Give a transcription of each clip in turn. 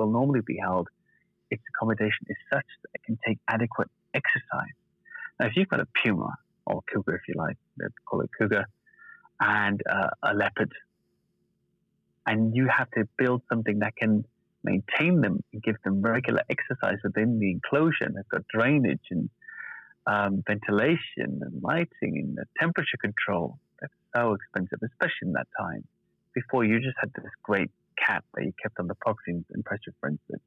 will normally be held, its accommodation is such that it can take adequate exercise. Now, if you've got a puma, or cougar if you like, let's call it cougar, and a leopard, and you have to build something that can maintain them and give them regular exercise within the enclosure, and they've got drainage and ventilation and lighting and temperature control. That's so expensive, especially in that time. Before, you just had this great cat that you kept on the property and pressure, for instance.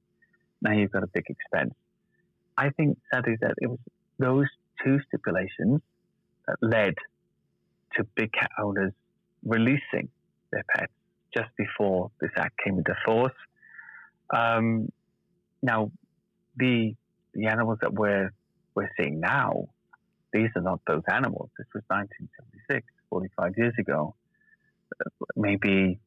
Now you've got a big expense. I think, sadly, that it was those two stipulations that led to big cat owners releasing their pets just before this act came into force. Now, the animals that we're seeing now, these are not those animals. This was 1976, 45 years ago. Maybe,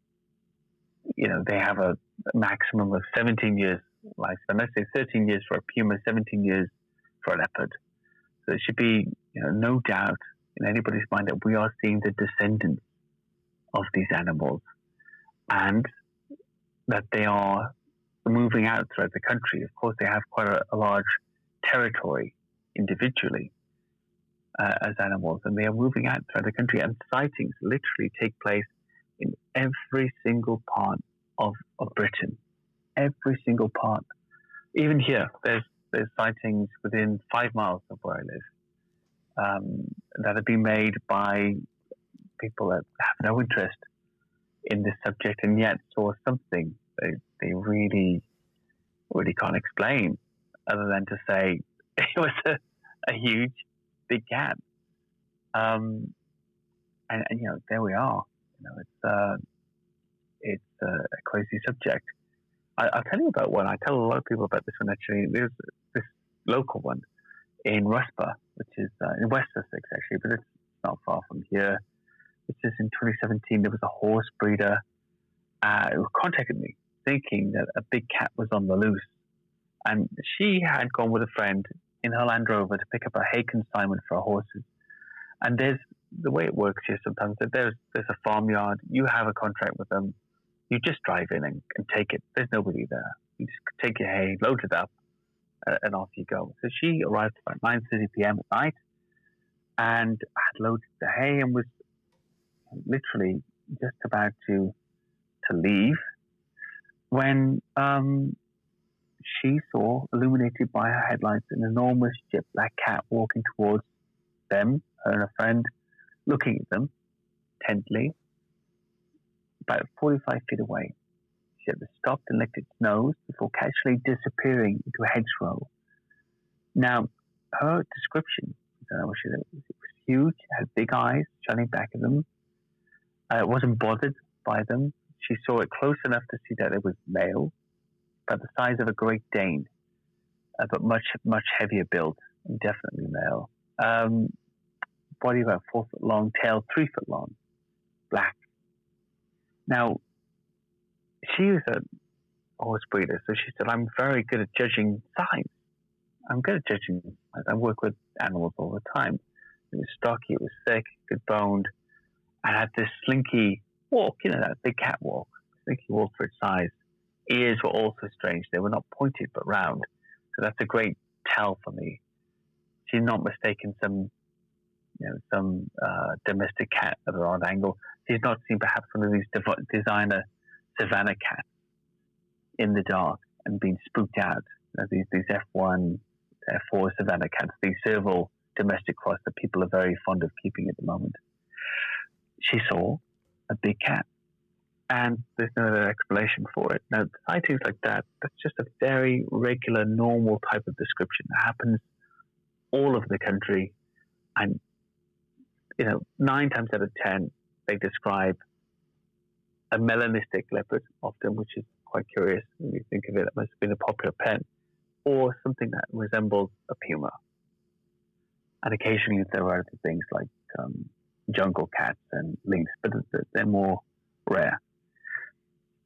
they have a maximum of 17 years lifespan. Let's say 13 years for a puma, 17 years for a leopard. So it should be, no doubt in anybody's mind that we are seeing the descendants of these animals, and that they are moving out throughout the country. Of course, they have quite a large territory individually as animals, and they are moving out throughout the country, and sightings literally take place in every single part of Britain. Every single part. Even here, there's sightings within 5 miles of where I live that have been made by people that have no interest in this subject and yet saw something they really, really can't explain, other than to say it was a huge, big cat. And there we are. It's a crazy subject. I'll tell you about one. I tell a lot of people about this one, actually. There's this local one in Rusper, which is in West Sussex, actually, but it's not far from here. Which is in 2017, there was a horse breeder who contacted me thinking that a big cat was on the loose. And she had gone with a friend in her Land Rover to pick up a hay consignment for her horses. And there's the way it works here sometimes, that there's a farmyard, you have a contract with them, you just drive in and take it. There's nobody there. You just take your hay, load it up, and off you go. So she arrived about 9:30 p.m. at night and had loaded the hay and was literally just about to leave when she saw, illuminated by her headlights, an enormous jet black cat walking towards them, her and a friend, looking at them intently, about 45 feet away. She had stopped and licked its nose before casually disappearing into a hedgerow. Now, her description, I don't know what she said, it was huge, it had big eyes shining back at them. It wasn't bothered by them. She saw it close enough to see that it was male, about the size of a Great Dane, but much, much heavier built, and definitely male. Body about 4 foot long, tail 3 foot long, black. Now, she was a horse breeder, so she said, I'm very good at judging size. I'm good at judging size. I work with animals all the time. It was stocky, it was thick, good boned, and had this slinky walk, that big cat walk, slinky walk for its size. Ears were also strange. They were not pointed, but round. So that's a great tell for me. She's not mistaken some domestic cat at an odd angle. She's not seen perhaps one of these designer savannah cats in the dark and been spooked out. These F1, F4 savannah cats, these serval domestic cross that people are very fond of keeping at the moment. She saw a big cat, and there's no other explanation for it. Now, sightings like that, that's just a very regular, normal type of description that happens all over the country. And 9 times out of 10, they describe a melanistic leopard, often, which is quite curious when you think of it. It must have been a popular pet, or something that resembles a puma. And occasionally there are other things like jungle cats and lynx, but they're more rare.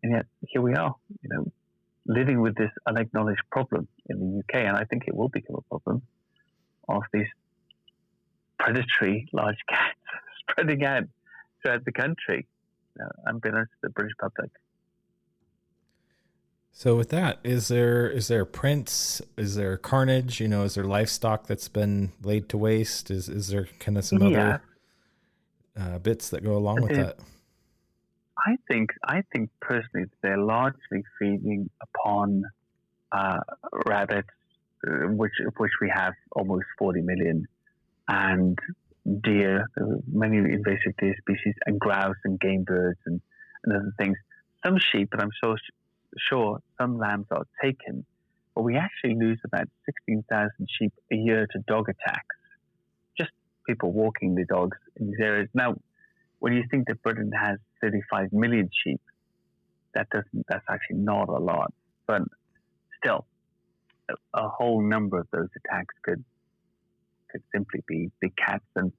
And yet here we are, living with this unacknowledged problem in the UK, and I think it will become a problem of these predatory large cats spreading out throughout the country, unbeknownst to the British public. So with that, is there prints? Is there carnage? Is there livestock that's been laid to waste? Is there kind of some Yeah, other bits that go along with that? I think personally they're largely feeding upon uh, rabbits, which we have almost 40 million, and deer, many invasive deer species, and grouse and game birds and other things. Some sheep, but I'm so sure some lambs are taken. But we actually lose about 16,000 sheep a year to dog attacks. Just people walking the dogs in these areas. Now, when you think that Britain has 35 million sheep, that's actually not a lot. But still, a whole number of those attacks could simply be big cats, and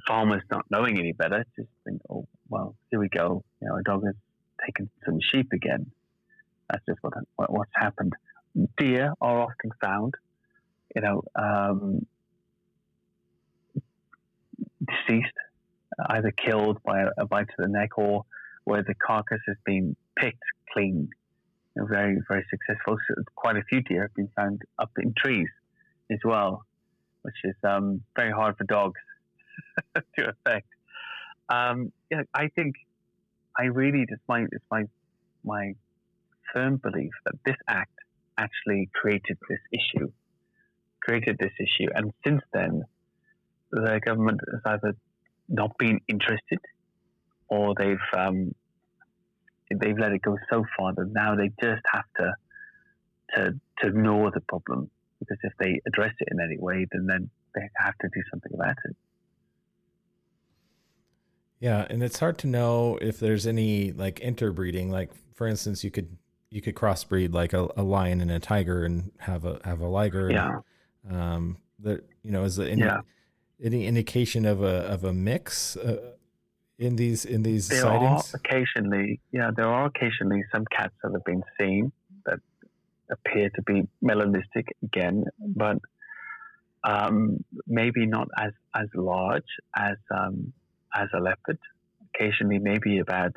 farmers not knowing any better just think, oh well, here we go, a dog has taken some sheep again. That's just what's happened. Deer are often found, deceased, either killed by a bite to the neck or where the carcass has been picked clean. Very, very successful. So quite a few deer have been found up in trees as well, which is very hard for dogs to affect. I think it's my firm belief that this act actually created this issue, and since then the government has either not been interested or they've let it go so far that now they just have to ignore the problem, because if they address it in any way, then they have to do something about it. Yeah, and it's hard to know if there's any like interbreeding. Like for instance, you could crossbreed like a lion and a tiger and have a liger, and Yeah, that is there yeah. any indication of a mix in these There are sightings? occasionally, some cats that have been seen that appear to be melanistic again, but maybe not as large as a leopard. Occasionally, maybe about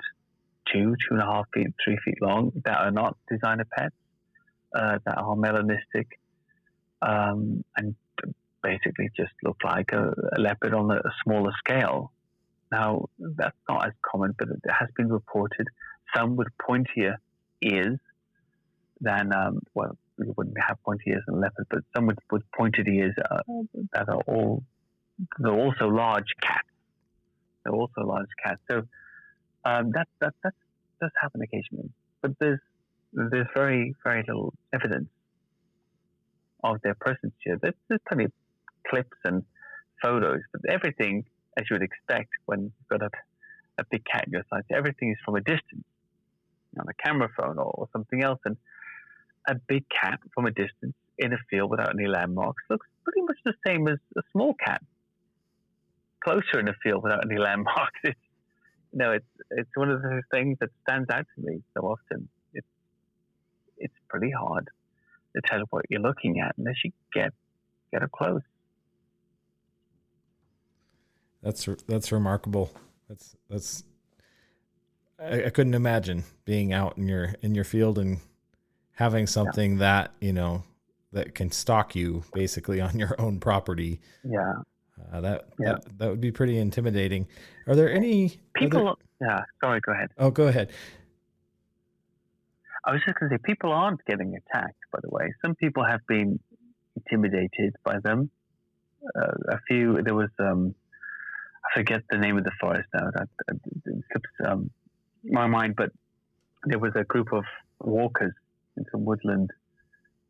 2.5 feet, 3 feet long, that are not designer pets, that are melanistic, and basically just look like a leopard on a smaller scale. Now, that's not as common, but it has been reported. Some with pointier ears than, we wouldn't have pointy ears in a leopard, but some with pointed ears that are they're also large cats. They're also large cats. So that does happen occasionally, but there's very, very little evidence of their presence here. There's plenty of clips and photos, but everything, as you would expect when you've got a big cat in your sight, everything is from a distance, on a camera phone or something else. And a big cat from a distance in a field without any landmarks looks pretty much the same as a small cat closer in a field without any landmarks. It's one of those things that stands out to me so often. It's pretty hard to tell what you're looking at unless you get up close. That's remarkable. That's I couldn't imagine being out in your field and having Yeah, something that that can stalk you basically on your own property. yeah, That yeah. that that would be pretty intimidating. Are there any? Are there? People, yeah. Sorry, go ahead. Oh, go ahead. I was just going to say, people aren't getting attacked. By the way, some people have been intimidated by them. A few. There was I forget the name of the forest now. That slips my mind, but there was a group of walkers in some woodland,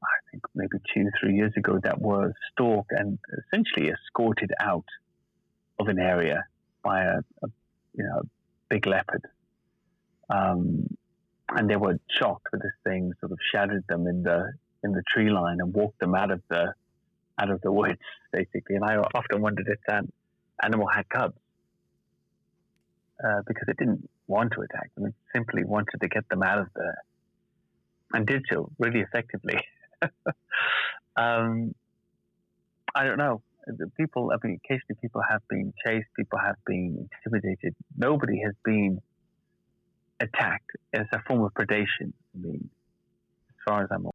I think maybe 2-3 years ago, that were stalked and essentially escorted out of an area by a big leopard. Um, and they were shocked with this thing, sort of shadowed them in the tree line and walked them out of the woods, basically. And I often wondered if that animal had cubs, because it didn't want to attack them. It simply wanted to get them out of there, and did so really effectively. um, I don't know. Occasionally people have been chased, people have been intimidated. Nobody has been attacked as a form of predation. I mean, far as I'm